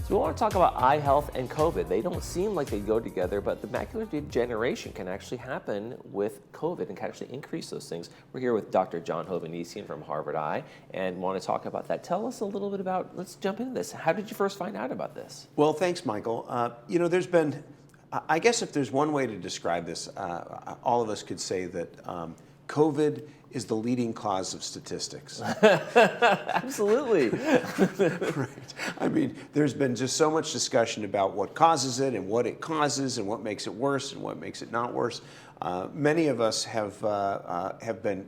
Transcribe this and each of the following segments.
So we want to talk about eye health and COVID. They don't seem like they go together, but the macular degeneration can actually happen with COVID and can actually increase those things. We're here with Dr. John Hovannisian from Harvard Eye and want to talk about that. Tell us a little bit about, let's jump into this. How did you first find out about this? Well, thanks, Michael. There's been, I guess if there's one way to describe this, all of us could say that COVID is the leading cause of statistics. Absolutely. Right. I mean, there's been just so much discussion about what causes it and what it causes and what makes it worse and what makes it not worse. Many of us have been,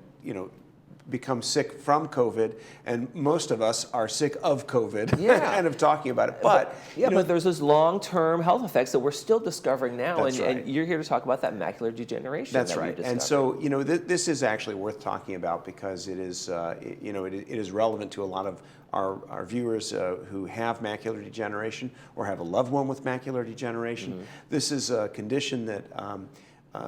become sick from COVID, and most of us are sick of COVID and of talking about it. But there's those long-term health effects that we're still discovering now, and you're here to talk about that macular degeneration. That's right. And so, this is actually worth talking about because it is, it is relevant to a lot of our viewers who have macular degeneration or have a loved one with macular degeneration. Mm-hmm. This is a condition that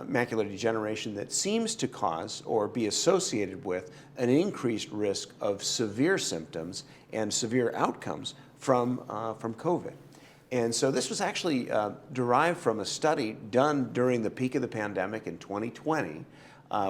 macular degeneration that seems to cause or be associated with an increased risk of severe symptoms and severe outcomes from COVID. And so this was actually derived from a study done during the peak of the pandemic in 2020,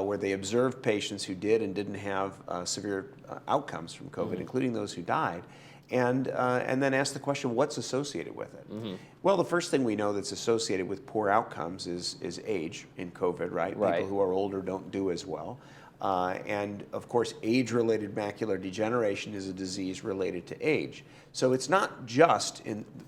where they observed patients who did and didn't have severe outcomes from COVID, mm-hmm. including those who died. And then ask the question, what's associated with it? Mm-hmm. Well, the first thing we know that's associated with poor outcomes is age in COVID, right? People who are older don't do as well. And of course, age-related macular degeneration is a disease related to age. So it's not just,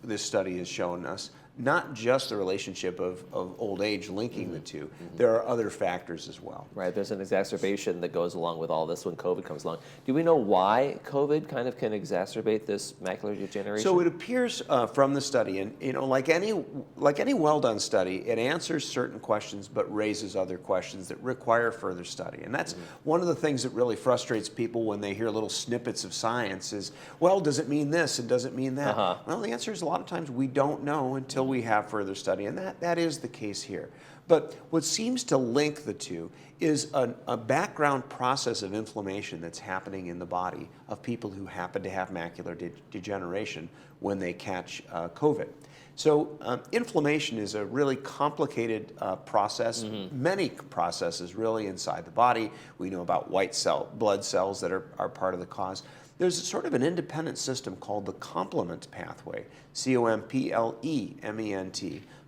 this study has shown us, not just the relationship of old age linking mm-hmm. the two. Mm-hmm. There are other factors as well. Right, there's an exacerbation that goes along with all this when COVID comes along. Do we know why COVID kind of can exacerbate this macular degeneration? So it appears from the study, and like any well-done study, it answers certain questions but raises other questions that require further study. And that's mm-hmm. one of the things that really frustrates people when they hear little snippets of science is, well, does it mean this and does it mean that? Uh-huh. Well, the answer is a lot of times we don't know until we have further study, and that is the case here. But what seems to link the two is a background process of inflammation that's happening in the body of people who happen to have macular degeneration when they catch COVID. So inflammation is a really complicated process, mm-hmm. many processes really inside the body. We know about blood cells that are part of the cause. There's sort of an independent system called the complement pathway, C-O-M-P-L-E-M-E-N-T,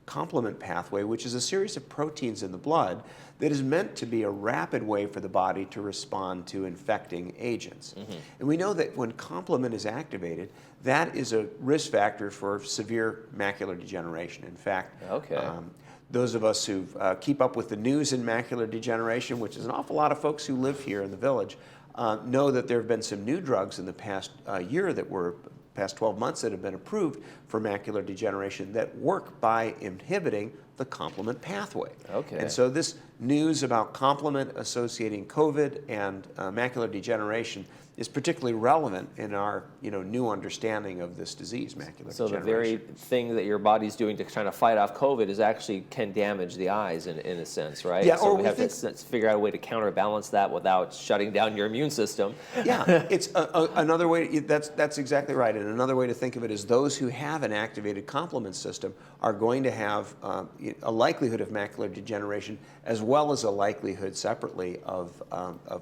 complement pathway, which is a series of proteins in the blood that is meant to be a rapid way for the body to respond to infecting agents. Mm-hmm. And we know that when complement is activated, that is a risk factor for severe macular degeneration. In fact, those of us who keep up with the news in macular degeneration, which is an awful lot of folks who live here in the Village, know that there have been some new drugs in the past past 12 months that have been approved for macular degeneration that work by inhibiting the complement pathway. Okay. And so this news about complement associating COVID and macular degeneration is particularly relevant in our new understanding of this disease, macular degeneration. So the very thing that your body's doing to try to fight off COVID is actually can damage the eyes in a sense, right? Yeah, so we have to figure out a way to counterbalance that without shutting down your immune system. Yeah, it's another way, that's exactly right. And another way to think of it is those who have an activated complement system are going to have a likelihood of macular degeneration as well as a likelihood separately of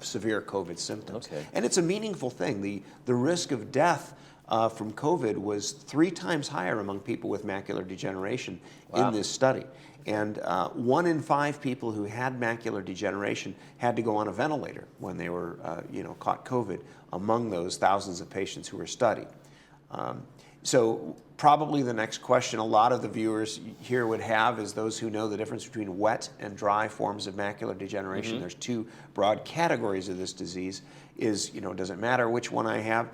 severe COVID symptoms. Okay. And it's a meaningful thing. The risk of death from COVID was 3 times higher among people with macular degeneration in this study. And 1 in 5 people who had macular degeneration had to go on a ventilator when they were caught COVID among those thousands of patients who were studied. So probably the next question a lot of the viewers here would have is those who know the difference between wet and dry forms of macular degeneration. Mm-hmm. There's 2 broad categories of this disease. Does it matter which one I have?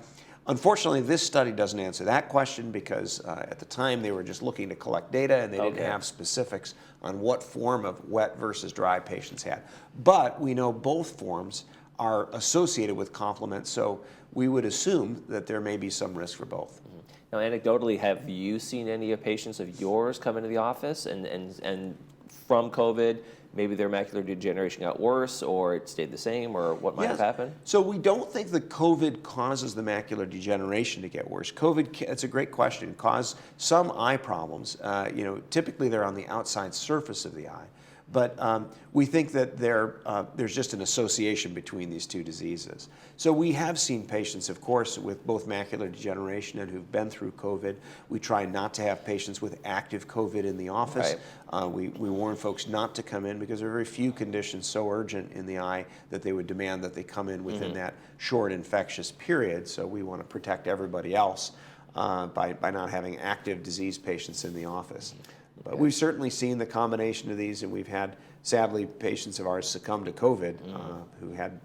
Unfortunately, this study doesn't answer that question because at the time they were just looking to collect data and they didn't have specifics on what form of wet versus dry patients had. But we know both forms are associated with complement, so we would assume that there may be some risk for both. Mm-hmm. Now, anecdotally, have you seen any patients of yours come into the office and from COVID maybe their macular degeneration got worse, or it stayed the same, or what might have happened? So we don't think that COVID causes the macular degeneration to get worse. COVID, it's a great question, caused some eye problems. Typically they're on the outside surface of the eye. But we think that there's just an association between these two diseases. So we have seen patients, of course, with both macular degeneration and who've been through COVID. We try not to have patients with active COVID in the office. Right. We warn folks not to come in because there are very few conditions so urgent in the eye that they would demand that they come in within that short infectious period. So we want to protect everybody else by not having active disease patients in the office. But we've certainly seen the combination of these, and we've had, sadly, patients of ours succumb to COVID who had,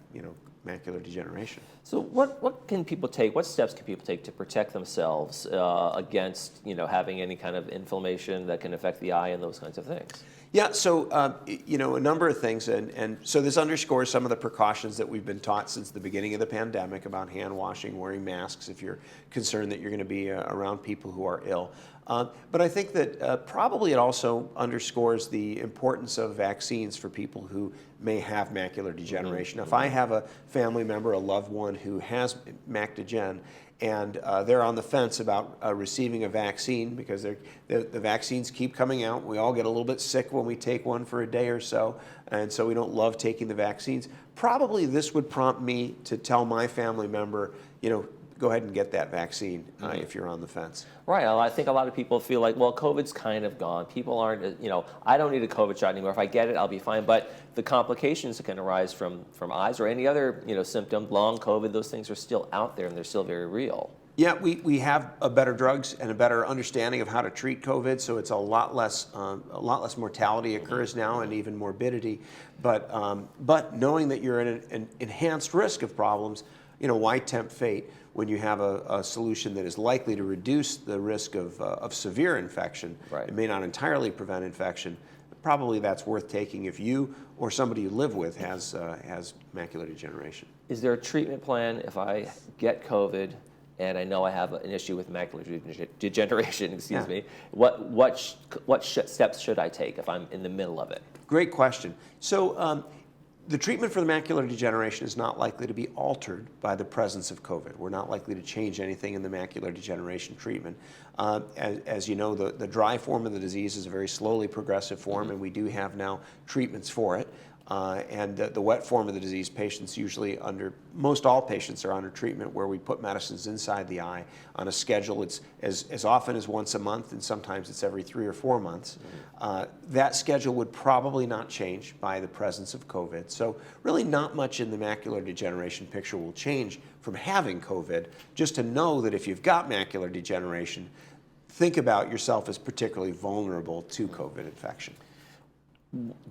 macular degeneration. So what can people take, what steps can people take to protect themselves against, having any kind of inflammation that can affect the eye and those kinds of things? Yeah, so, a number of things, and so this underscores some of the precautions that we've been taught since the beginning of the pandemic about hand washing, wearing masks if you're concerned that you're going to be around people who are ill. But I think that probably it also underscores the importance of vaccines for people who may have macular degeneration. If I have a family member, a loved one who has mac degen, and they're on the fence about receiving a vaccine because the vaccines keep coming out. We all get a little bit sick when we take one for a day or so, and so we don't love taking the vaccines. Probably this would prompt me to tell my family member, go ahead and get that vaccine if you're on the fence. Right. I think a lot of people feel like, well, COVID's kind of gone. People aren't, I don't need a COVID shot anymore. If I get it, I'll be fine. But the complications that can arise from eyes or any other, symptom, long COVID, those things are still out there and they're still very real. Yeah, we have better drugs and a better understanding of how to treat COVID, so it's a lot less mortality occurs now and even morbidity. But knowing that you're in an enhanced risk of problems, why tempt fate when you have a solution that is likely to reduce the risk of severe infection? Right. It may not entirely prevent infection. Probably that's worth taking if you or somebody you live with has macular degeneration. Is there a treatment plan if I get COVID and I know I have an issue with macular degeneration, excuse me? What steps should I take if I'm in the middle of it? Great question. So the treatment for the macular degeneration is not likely to be altered by the presence of COVID. We're not likely to change anything in the macular degeneration treatment. As you know, the dry form of the disease is a very slowly progressive form, and we do have now treatments for it. And the wet form of the disease, patients usually most all patients are under treatment where we put medicines inside the eye on a schedule. It's as often as once a month, and sometimes it's every 3 or 4 months. That schedule would probably not change by the presence of COVID. So really not much in the macular degeneration picture will change from having COVID. Just to know that if you've got macular degeneration, think about yourself as particularly vulnerable to COVID infection.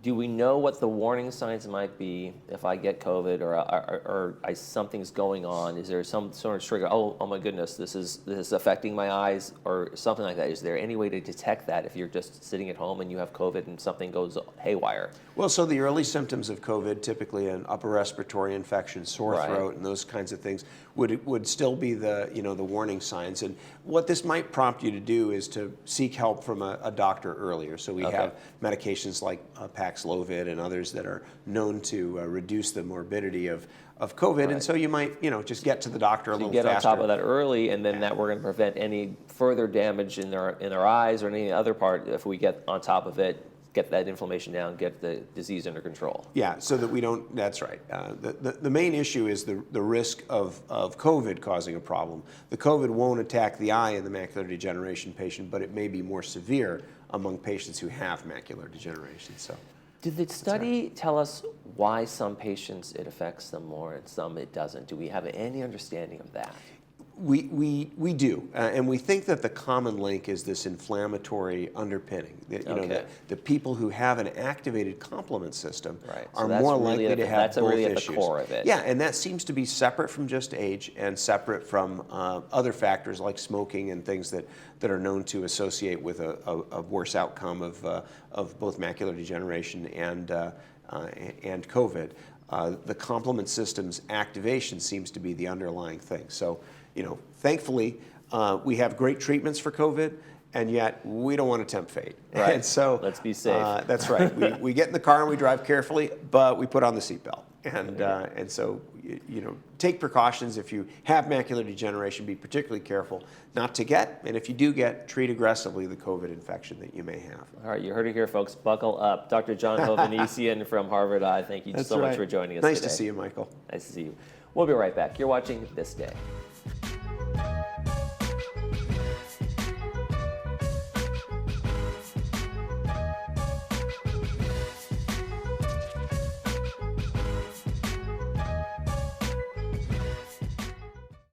Do we know what the warning signs might be if I get COVID or something's going on? Is there some sort of trigger? Oh my goodness, this is affecting my eyes or something like that. Is there any way to detect that if you're just sitting at home and you have COVID and something goes haywire? Well, so the early symptoms of COVID, typically an upper respiratory infection, sore Right. throat, and those kinds of things, would still be the warning signs. And what this might prompt you to do is to seek help from a doctor earlier. So we have medications like Paxlovid and others that are known to reduce the morbidity of COVID. Right. And so you might just get to the doctor a little faster. Get on top of that early, and then that we're going to prevent any further damage in their eyes or any other part if we get on top of it. Get that inflammation down, get the disease under control. Yeah, so that we don't, that's right. The main issue is the risk of COVID causing a problem. The COVID won't attack the eye in the macular degeneration patient, but it may be more severe among patients who have macular degeneration. So, did the study tell us why some patients it affects them more and some it doesn't? Do we have any understanding of that? We do, and we think that the common link is this inflammatory underpinning. The people who have an activated complement system are more likely to have both really issues. At the core of it. Yeah, and that seems to be separate from just age and separate from other factors like smoking and things that are known to associate with a worse outcome of both macular degeneration and COVID. The complement system's activation seems to be the underlying thing. So, thankfully, we have great treatments for COVID, and yet we don't want to tempt fate. Right. And so Let's be safe. that's right. We get in the car and we drive carefully, but we put on the seatbelt. And so, take precautions. If you have macular degeneration, be particularly careful not to get, and if you do get, treat aggressively the COVID infection that you may have. All right, you heard it here, folks. Buckle up. Dr. John Hovnanissian from Harvard Eye, thank you so much for joining us Nice today. to see you, Michael. Nice to see you. We'll be right back. You're watching This Day.